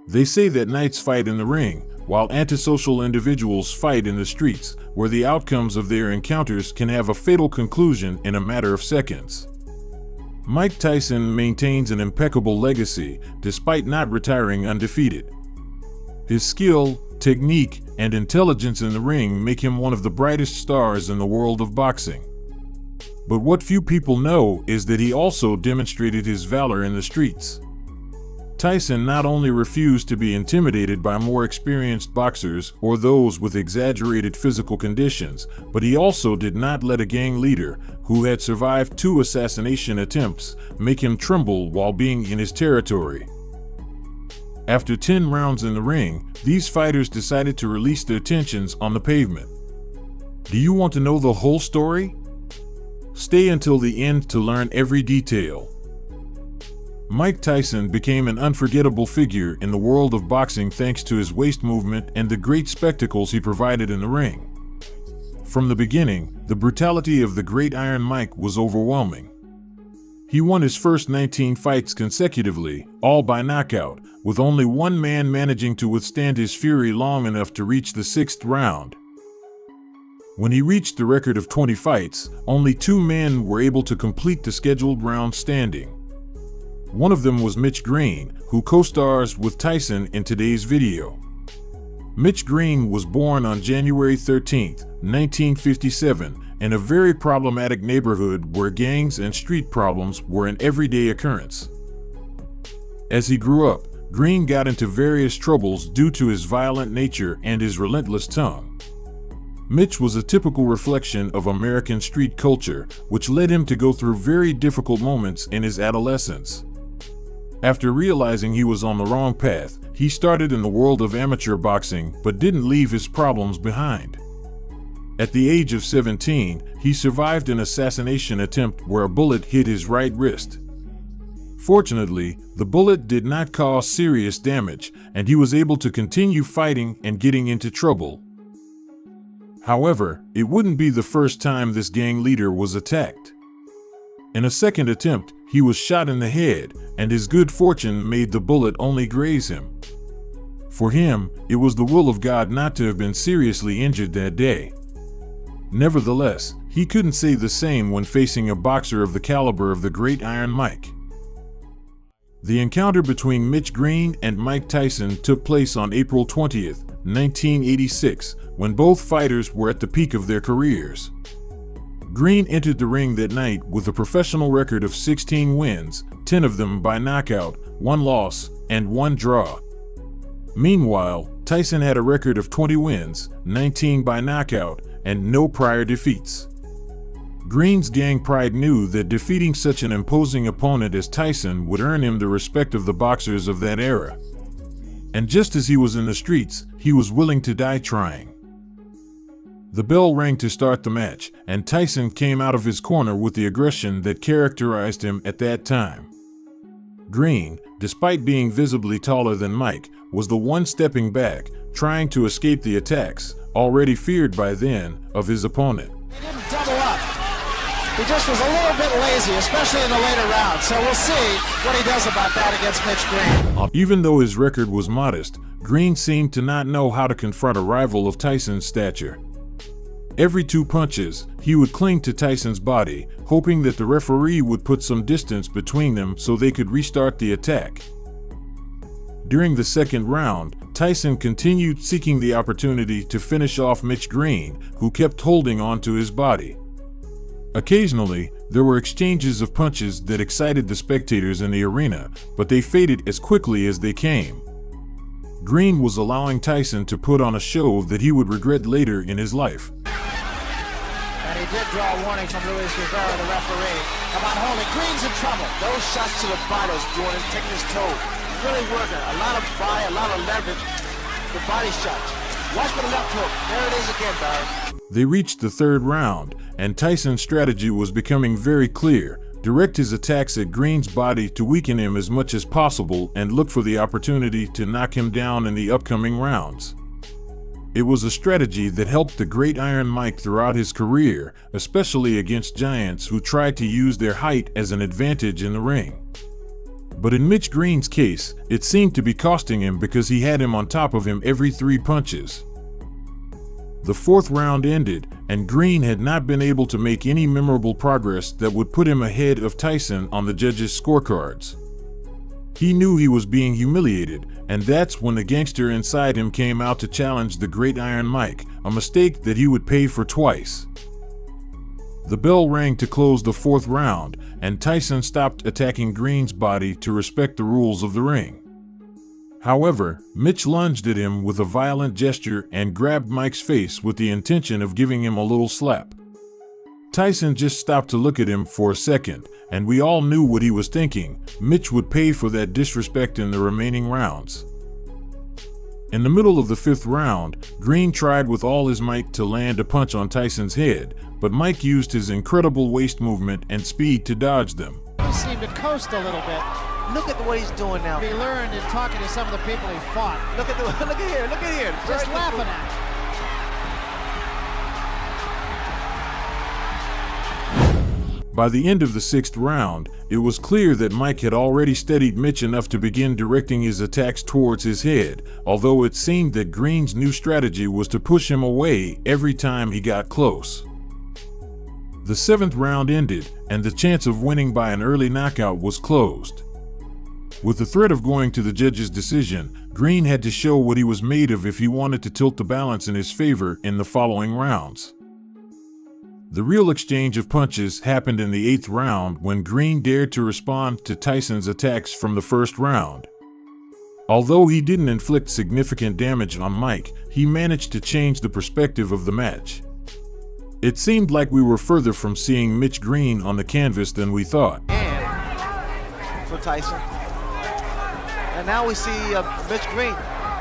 They say that knights fight in the ring, while antisocial individuals fight in the streets, where the outcomes of their encounters can have a fatal conclusion in a matter of seconds. Mike Tyson maintains an impeccable legacy, despite not retiring undefeated. His skill, technique, and intelligence in the ring make him one of the brightest stars in the world of boxing. But what few people know is that he also demonstrated his valor in the streets. Tyson not only refused to be intimidated by more experienced boxers or those with exaggerated physical conditions, but he also did not let a gang leader, who had survived 2 assassination attempts, make him tremble while being in his territory. After 10 rounds in the ring, these fighters decided to release their tensions on the pavement. Do you want to know the whole story? Stay until the end to learn every detail. Mike Tyson became an unforgettable figure in the world of boxing thanks to his waist movement and the great spectacles he provided in the ring. From the beginning, the brutality of the Great Iron Mike was overwhelming. He won his first 19 fights consecutively, all by knockout, with only one man managing to withstand his fury long enough to reach the 6th round. When he reached the record of 20 fights, only 2 men were able to complete the scheduled round standing. One of them was Mitch Green, who co-stars with Tyson in today's video. Mitch Green was born on January 13, 1957, in a very problematic neighborhood where gangs and street problems were an everyday occurrence. As he grew up, Green got into various troubles due to his violent nature and his relentless tongue. Mitch was a typical reflection of American street culture, which led him to go through very difficult moments in his adolescence. After realizing he was on the wrong path, he started in the world of amateur boxing but didn't leave his problems behind. At the age of 17, he survived an assassination attempt where a bullet hit his right wrist. Fortunately, the bullet did not cause serious damage, and he was able to continue fighting and getting into trouble. However, it wouldn't be the first time this gang leader was attacked. In a second attempt, he was shot in the head, and his good fortune made the bullet only graze him. For him, it was the will of God not to have been seriously injured that day. Nevertheless, he couldn't say the same when facing a boxer of the caliber of the Great Iron Mike. The encounter between Mitch Green and Mike Tyson took place on April 20, 1986, when both fighters were at the peak of their careers. Green entered the ring that night with a professional record of 16 wins, 10 of them by knockout, 1 loss, and 1 draw. Meanwhile, Tyson had a record of 20 wins, 19 by knockout, and no prior defeats. Green's gang pride knew that defeating such an imposing opponent as Tyson would earn him the respect of the boxers of that era. And just as he was in the streets, he was willing to die trying. The bell rang to start the match, and Tyson came out of his corner with the aggression that characterized him at that time. Green, despite being visibly taller than Mike, was the one stepping back, trying to escape the attacks, already feared by then, of his opponent. He didn't double up. He just was a little bit lazy, especially in the later rounds, so we'll see what he does about that against Mitch Green. Even though his record was modest, Green seemed to not know how to confront a rival of Tyson's stature. Every 2 punches, he would cling to Tyson's body, hoping that the referee would put some distance between them so they could restart the attack. During the second round, Tyson continued seeking the opportunity to finish off Mitch Green, who kept holding on to his body. Occasionally, there were exchanges of punches that excited the spectators in the arena, but they faded as quickly as they came. Green was allowing Tyson to put on a show that he would regret later in his life. And he did draw a warning from Luis Rivera, the referee, about holding. Green's in trouble. Those shots to the body, Jordan, taking his toe. Really working. A lot of body, a lot of leverage. The body shots. Watch for the left hook. There it is again, Barry. They reached the third round, and Tyson's strategy was becoming very clear. Direct his attacks at Green's body to weaken him as much as possible and look for the opportunity to knock him down in the upcoming rounds. It was a strategy that helped the Great Iron Mike throughout his career, especially against giants who tried to use their height as an advantage in the ring. But in Mitch Green's case, it seemed to be costing him because he had him on top of him every 3 punches. The 4th round ended, and Green had not been able to make any memorable progress that would put him ahead of Tyson on the judges' scorecards. He knew he was being humiliated, and that's when the gangster inside him came out to challenge the Great Iron Mike, a mistake that he would pay for twice. The bell rang to close the 4th round, and Tyson stopped attacking Green's body to respect the rules of the ring. However, Mitch lunged at him with a violent gesture and grabbed Mike's face with the intention of giving him a little slap. Tyson just stopped to look at him for a second, and we all knew what he was thinking. Mitch would pay for that disrespect in the remaining rounds. In the middle of the 5th round, Green tried with all his might to land a punch on Tyson's head, but Mike used his incredible waist movement and speed to dodge them. He seemed to coast a little bit. Look at what he's doing now. He learned in talking to some of the people he fought. Look at here. Just laughing at him. By the end of the 6th round, it was clear that Mike had already steadied Mitch enough to begin directing his attacks towards his head, although it seemed that Green's new strategy was to push him away every time he got close. The 7th round ended, and the chance of winning by an early knockout was closed. With the threat of going to the judge's decision, Green had to show what he was made of if he wanted to tilt the balance in his favor in the following rounds. The real exchange of punches happened in the 8th round when Green dared to respond to Tyson's attacks from the 1st round. Although he didn't inflict significant damage on Mike, he managed to change the perspective of the match. It seemed like we were further from seeing Mitch Green on the canvas than we thought. And for Tyson. And now we see Mitch Green.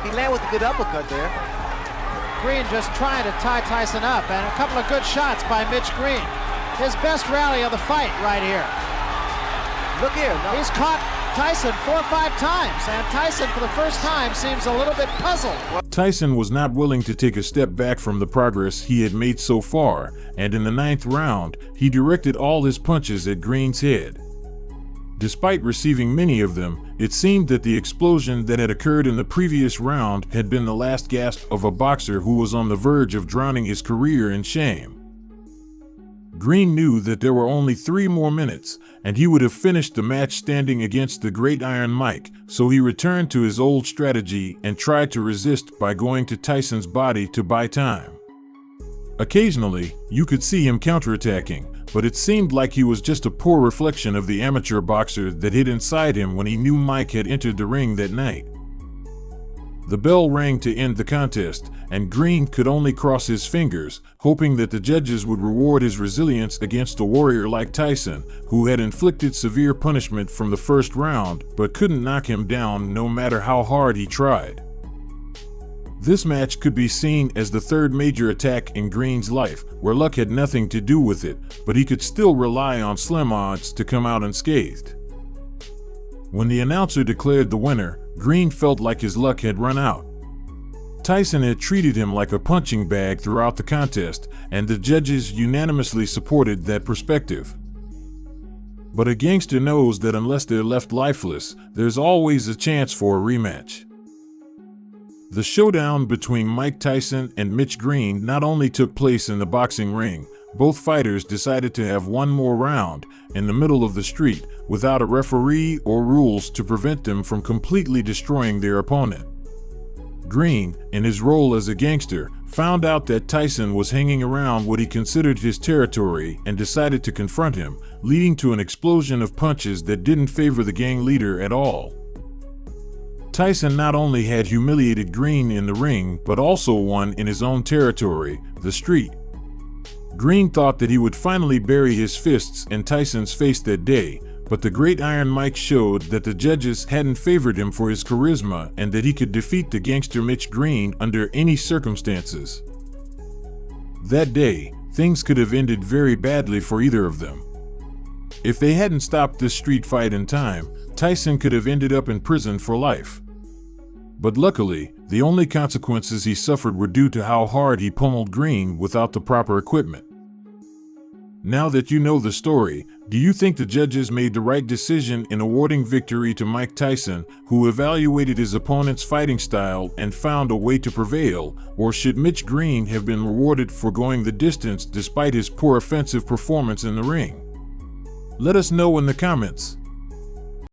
He landed with a good uppercut there. Green just trying to tie Tyson up, and a couple of good shots by Mitch Green. His best rally of the fight right here. Look here. No. He's caught Tyson 4 or 5 times, and Tyson for the first time seems a little bit puzzled. Tyson was not willing to take a step back from the progress he had made so far, and in the 9th round, he directed all his punches at Green's head. Despite receiving many of them, it seemed that the explosion that had occurred in the previous round had been the last gasp of a boxer who was on the verge of drowning his career in shame. Green knew that there were only 3 more minutes, and he would have finished the match standing against the Great Iron Mike, so he returned to his old strategy and tried to resist by going to Tyson's body to buy time. Occasionally, you could see him counterattacking, but it seemed like he was just a poor reflection of the amateur boxer that hid inside him when he knew Mike had entered the ring that night. The bell rang to end the contest, and Green could only cross his fingers, hoping that the judges would reward his resilience against a warrior like Tyson, who had inflicted severe punishment from the 1st round but couldn't knock him down no matter how hard he tried. This match could be seen as the 3rd major attack in Green's life, where luck had nothing to do with it, but he could still rely on slim odds to come out unscathed. When the announcer declared the winner, Green felt like his luck had run out. Tyson had treated him like a punching bag throughout the contest, and the judges unanimously supported that perspective. But a gangster knows that unless they're left lifeless, there's always a chance for a rematch. The showdown between Mike Tyson and Mitch Green not only took place in the boxing ring, both fighters decided to have one more round in the middle of the street without a referee or rules to prevent them from completely destroying their opponent. Green, in his role as a gangster, found out that Tyson was hanging around what he considered his territory and decided to confront him, leading to an explosion of punches that didn't favor the gang leader at all. Tyson not only had humiliated Green in the ring, but also won in his own territory, the street. Green thought that he would finally bury his fists in Tyson's face that day, but the Great Iron Mike showed that the judges hadn't favored him for his charisma and that he could defeat the gangster Mitch Green under any circumstances. That day, things could have ended very badly for either of them. If they hadn't stopped this street fight in time, Tyson could have ended up in prison for life. But luckily, the only consequences he suffered were due to how hard he pummeled Green without the proper equipment. Now that you know the story, do you think the judges made the right decision in awarding victory to Mike Tyson, who evaluated his opponent's fighting style and found a way to prevail, or should Mitch Green have been rewarded for going the distance despite his poor offensive performance in the ring? Let us know in the comments.